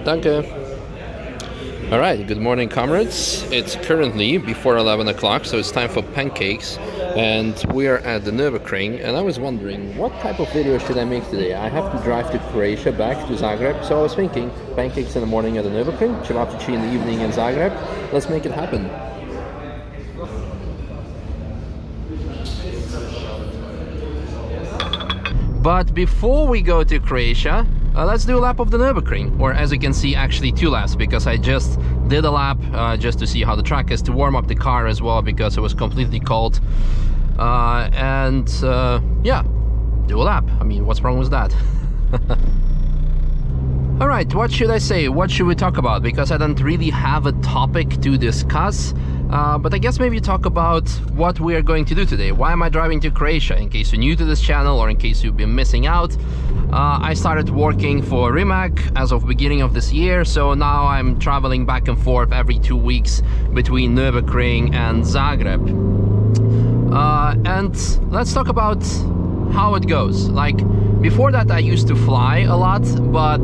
Danke. Alright, good morning comrades. It's currently before 11 o'clock, so it's time for pancakes. And we are at the Nürburgring, and I was wondering what type of video should I make today. I have to drive to Croatia, back to Zagreb, so I was thinking pancakes in the morning at the Nürburgring, Cevapi in the evening in Zagreb. Let's make it happen. But before we go to Croatia, let's do a lap of the Nürburgring, or as you can see, actually 2 laps, because I just did a lap just to see how the track is, to warm up the car as well, because it was completely cold. Yeah, do a lap. I mean, what's wrong with that? Alright, what should I say? What should we talk about? Because I don't really have a topic to discuss. But I guess maybe talk about what we are going to do today. Why am I driving to Croatia? In case you're new to this channel or in case you've been missing out, I started working for Rimac as of beginning of this year, so now I'm traveling back and forth every 2 weeks between Nürburgring and Zagreb. And let's talk about how it goes. Like, before that I used to fly a lot, but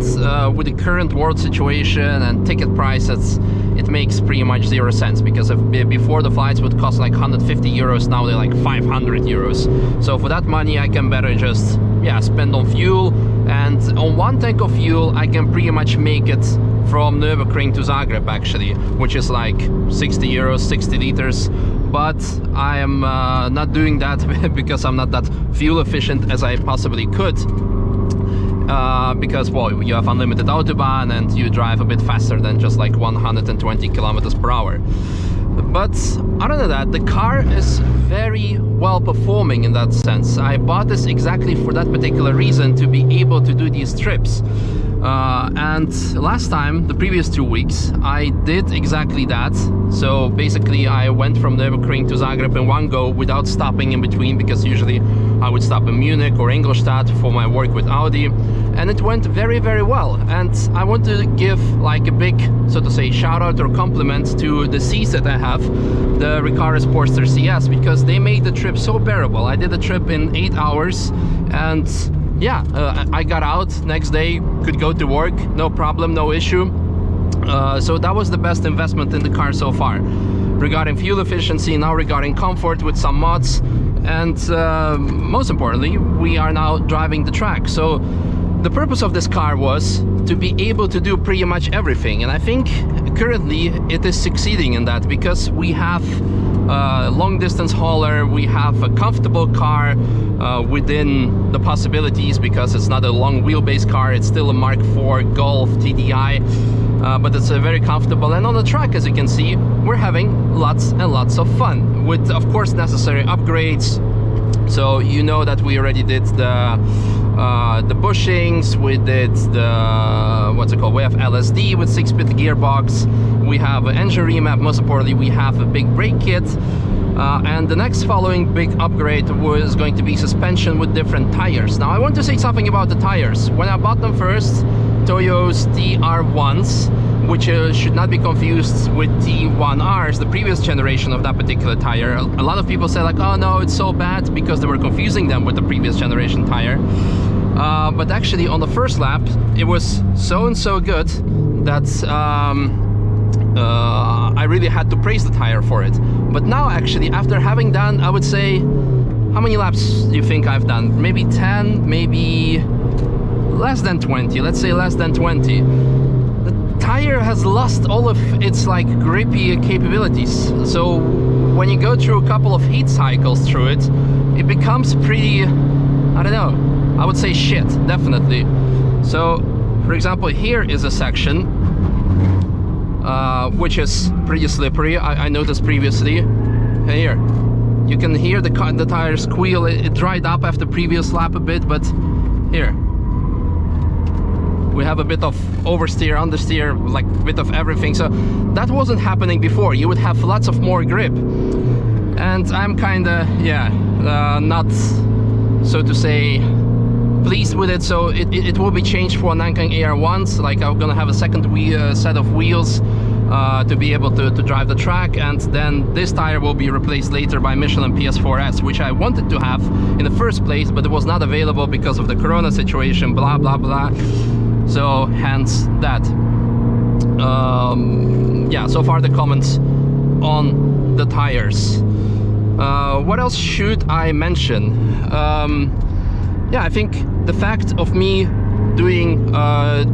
with the current world situation and ticket prices, it makes pretty much 0 sense, because before the flights would cost like 150 euros, now they're like 500 euros. So for that money I can better just, yeah, spend on fuel, and on 1 tank of fuel I can pretty much make it from Nürburgring to Zagreb actually, which is like 60 euros, 60 liters. But I am not doing that because I'm not that fuel efficient as I possibly could. Because, well, you have unlimited autobahn and you drive a bit faster than just like 120 kilometers per hour. But other than that, the car is very well performing in that sense. I bought this exactly for that particular reason, to be able to do these trips. And last time, the previous 2 weeks, I did exactly that. So basically I went from Nürburgring to Zagreb in one go without stopping in between, because usually I would stop in Munich or Ingolstadt for my work with Audi, and it went very, very well. And I want to give like a big, so to say, shout out or compliment to the Cs that I have, the Recaro Sportster CS, because they made the trip so bearable. I did the trip in 8 hours, and yeah, I got out next day, could go to work, no problem, no issue. So that was the best investment in the car so far. Regarding fuel efficiency, now regarding comfort with some mods, and most importantly, we are now driving the track. So the purpose of this car was to be able to do pretty much everything, and I think currently it is succeeding in that, because we have a long distance hauler, we have a comfortable car within the possibilities, because it's not a long wheelbase car, it's still a Mark IV Golf TDI, but it's very comfortable. And on the track, as you can see, we're having lots and lots of fun with, of course, necessary upgrades. So you know that we already did the bushings, we did the, what's it called, we have LSD with 6-bit gearbox, we have an engine remap, most importantly we have a big brake kit, and the next following big upgrade was going to be suspension with different tires. Now I want to say something about the tires. When I bought them first, Toyo's TR1s, which should not be confused with T1Rs, the previous generation of that particular tire. A lot of people say like, oh no, it's so bad, because they were confusing them with the previous generation tire. But actually on the first lap, it was so and so good that I really had to praise the tire for it. But now actually, after having done, I would say, how many laps do you think I've done? Maybe 10, maybe less than 20, let's say less than 20. Tire has lost all of its like grippy capabilities. So when you go through a couple of heat cycles through it, it becomes pretty, I don't know, I would say shit, definitely. So for example, here is a section which is pretty slippery. I noticed previously. Here you can hear the tire squeal. It dried up after previous lap a bit, but here we have a bit of oversteer, understeer, like a bit of everything. So that wasn't happening before. You would have lots of more grip. And I'm kinda, yeah, not, so to say, pleased with it. So it will be changed for Nankang AR1s. Like, I'm gonna have a second set of wheels to be able to drive the track, and then this tire will be replaced later by Michelin PS4S, which I wanted to have in the first place, but it was not available because of the corona situation, blah blah blah. So hence that. Yeah, so far the comments on the tires. What else should I mention? Yeah, I think the fact of me doing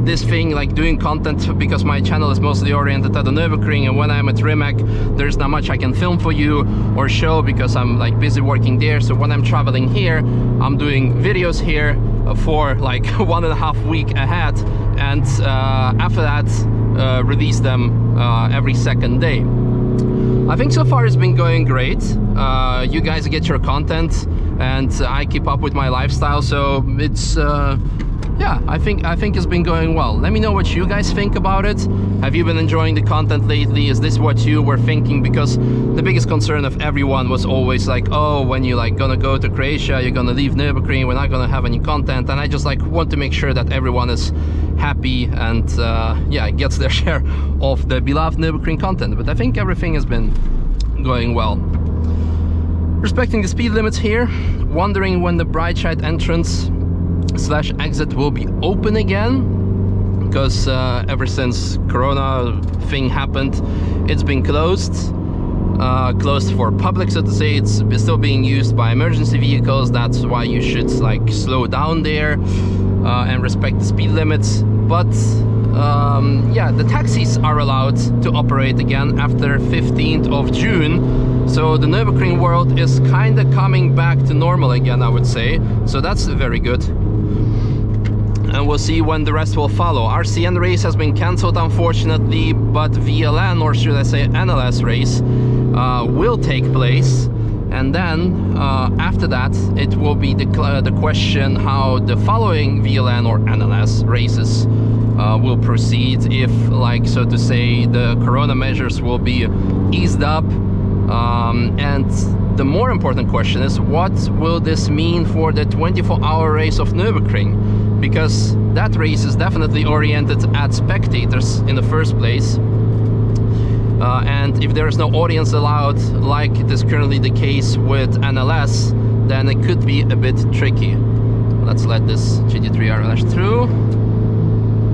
this thing, like doing content, because my channel is mostly oriented at the Nürburgring, and when I'm at Rimac there's not much I can film for you or show because I'm like busy working there. So when I'm traveling here, I'm doing videos here for like 1.5 weeks ahead, and after that release them every second day. I think so far it's been going great. You guys get your content and I keep up with my lifestyle, so it's yeah, I think it's been going well. Let me know what you guys think about it. Have you been enjoying the content lately? Is this what you were thinking? Because the biggest concern of everyone was always like, oh, when you like gonna go to Croatia, you're gonna leave Nürburgring, we're not gonna have any content. And I just like want to make sure that everyone is happy and yeah, gets their share of the beloved Nürburgring content. But I think everything has been going well. Respecting the speed limits here, wondering when the bright side entrance / exit will be open again, because ever since Corona thing happened, it's been closed. Closed for public, so to say. It's still being used by emergency vehicles. That's why you should like slow down there and respect the speed limits. But yeah, the taxis are allowed to operate again after 15th of June. So the Nürburgring world is kind of coming back to normal again, I would say. So that's very good. And we'll see when the rest will follow. RCN race has been cancelled, unfortunately, but VLN, or should I say NLS race, will take place. And then after that, it will be the question how the following VLN or NLS races will proceed, if, like, so to say, the Corona measures will be eased up. And the more important question is, what will this mean for the 24-hour race of Nürburgring? Because that race is definitely oriented at spectators in the first place. And if there is no audience allowed, like it is currently the case with NLS, then it could be a bit tricky. Let's let this GT3 RLS through.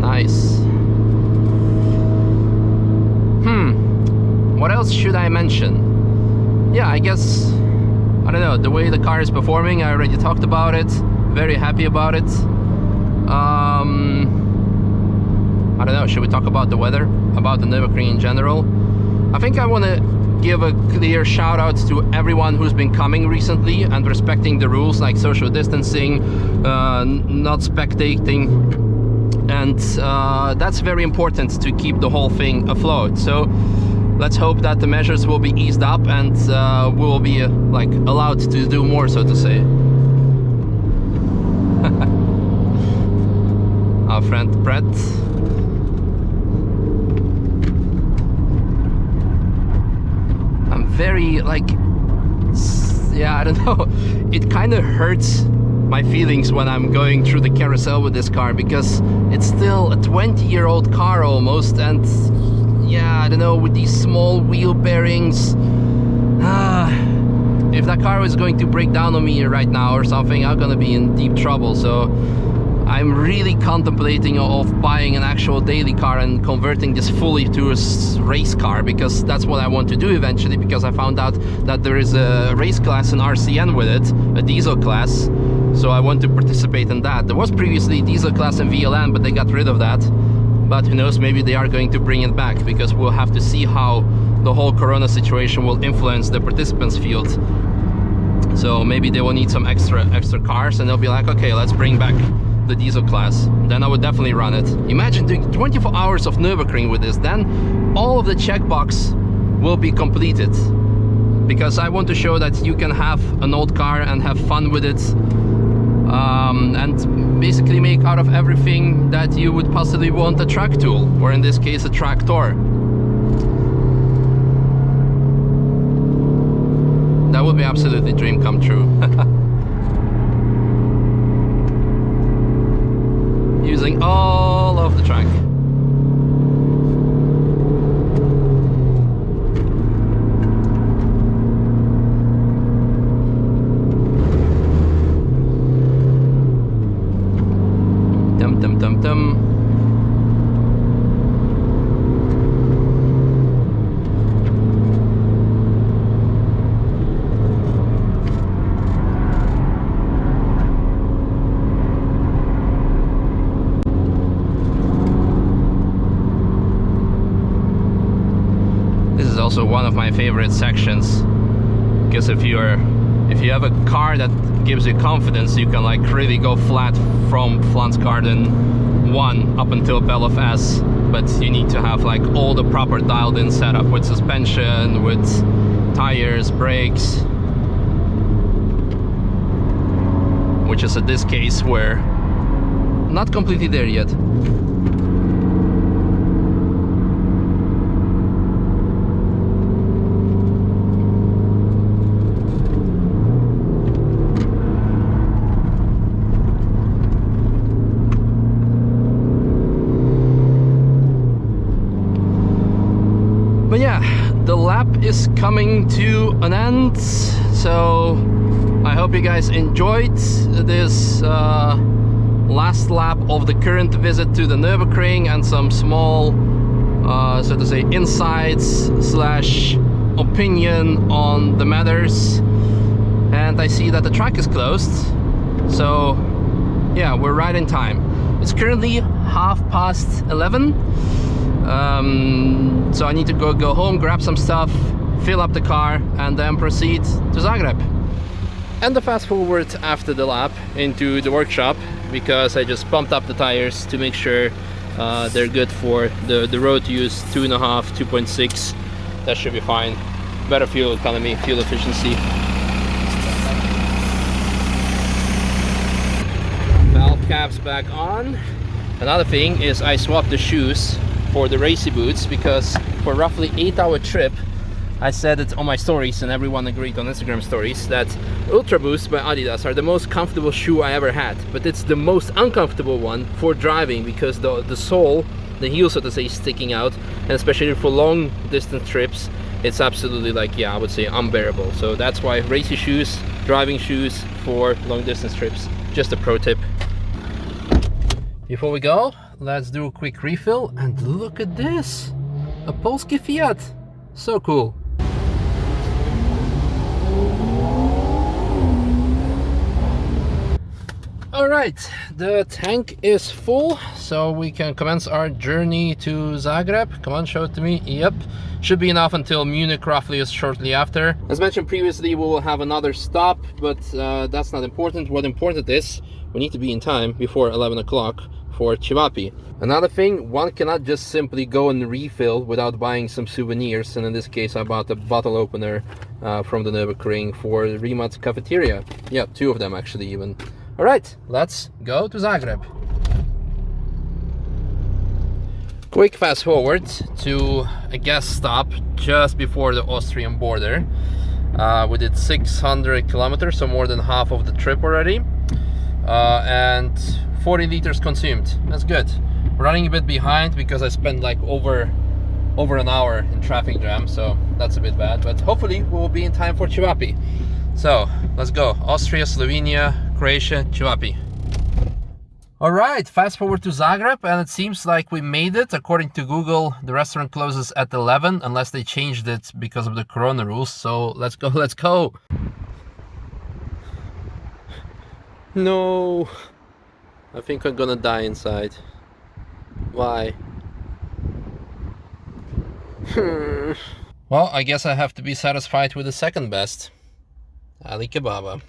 Nice. What else should I mention? Yeah, I guess, I don't know, the way the car is performing, I already talked about it. Very happy about it. I don't know, should we talk about the weather? About the Nürburgring in general? I think I want to give a clear shout out to everyone who's been coming recently and respecting the rules like social distancing, not spectating, and that's very important to keep the whole thing afloat. So let's hope that the measures will be eased up and we will be like allowed to do more, so to say. Our friend Brett. I'm very like, yeah, I don't know, it kind of hurts my feelings when I'm going through the carousel with this car, because it's still a 20-year-old car almost, and yeah, I don't know, with these small wheel bearings, if that car is going to break down on me right now or something, I'm gonna be in deep trouble. So I'm really contemplating of buying an actual daily car and converting this fully to a race car, because that's what I want to do eventually, because I found out that there is a race class in RCN with it, a diesel class, so I want to participate in that. There was previously diesel class in VLN, but they got rid of that. But who knows, maybe they are going to bring it back, because we'll have to see how the whole Corona situation will influence the participants field. So maybe they will need some extra cars, and they'll be like, okay, let's bring back the diesel class. Then I would definitely run it. Imagine doing 24 hours of Nürburgring with this, then all of the checkbox will be completed, because I want to show that you can have an old car and have fun with it, and basically make out of everything that you would possibly want a track tool, or in this case a tractor. That would be absolutely dream come true. Using all of the track. Dum dum dum dum. also one of my favorite sections, because if you have a car that gives you confidence, you can like really go flat from Garden 1 up until Belle of S, but you need to have like all the proper dialed in setup with suspension, with tires, brakes, which is in this case we're not completely there yet. But yeah, the lap is coming to an end, so I hope you guys enjoyed this last lap of the current visit to the Nürburgring and some small, so to say, insights slash opinion on the matters. And I see that the track is closed, so yeah, we're right in time. It's currently 11:30. So I need to go home, grab some stuff, fill up the car, and then proceed to Zagreb. And the fast forward after the lap into the workshop, because I just pumped up the tires to make sure they're good for the road use. 2.5, 2.6, that should be fine. Better fuel economy, fuel efficiency. Valve caps back on. Another thing is I swapped the shoes for the racy boots, because for roughly 8-hour trip, I said it on my stories and everyone agreed on Instagram stories that Ultra Boost by Adidas are the most comfortable shoe I ever had, but it's the most uncomfortable one for driving, because the sole, the heel, so to say, is sticking out, and especially for long distance trips, it's absolutely like, yeah, I would say unbearable. So that's why racy shoes, driving shoes for long distance trips. Just a pro tip. Before we go, let's do a quick refill, and look at this, a Polski Fiat, so cool. Alright, the tank is full, so we can commence our journey to Zagreb. Come on, show it to me. Yep, should be enough until Munich roughly is shortly after. As mentioned previously, we will have another stop, but that's not important. What important is, we need to be in time before 11 o'clock for Cevapi. Another thing, one cannot just simply go and refill without buying some souvenirs, and in this case I bought a bottle opener from the Nürburgring for the Rimac cafeteria. Yeah, 2 of them actually even. Alright, let's go to Zagreb. Quick fast forward to a gas stop just before the Austrian border. We did 600 kilometers, so more than half of the trip already, and 40 liters consumed. That's good. Running a bit behind because I spent like over an hour in traffic jam, so that's a bit bad, but hopefully we will be in time for Cevapi. So let's go. Austria, Slovenia, Croatia, Cevapi. All right, fast forward to Zagreb, and it seems like we made it. According to Google, the restaurant closes at 11 unless they changed it because of the corona rules. So let's go, let's go. No, I think I'm gonna die inside. Why? Well, I guess I have to be satisfied with the second best. Ali Kebaba.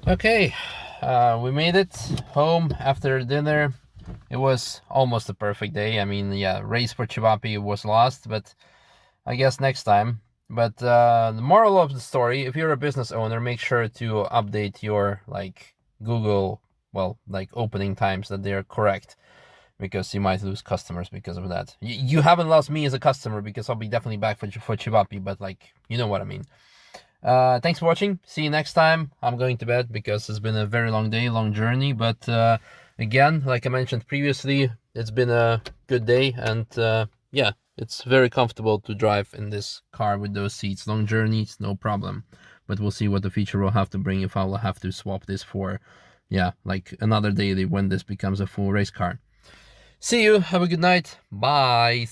Okay, we made it home after dinner. It was almost a perfect day. I mean, yeah, race for Cevapi was lost, but I guess next time. But the moral of the story, if you're a business owner, make sure to update your like Google, well, like opening times, that they are correct, because you might lose customers because of that. You haven't lost me as a customer, because I'll be definitely back for Cevapi, but like, you know what I mean. Thanks for watching. See you next time. I'm going to bed because it's been a very long day, long journey, but again, like I mentioned previously, it's been a good day, and yeah, it's very comfortable to drive in this car with those seats. Long journeys, no problem, but we'll see what the future will have to bring if I will have to swap this for, yeah, like another day when this becomes a full race car. See you, have a good night, bye.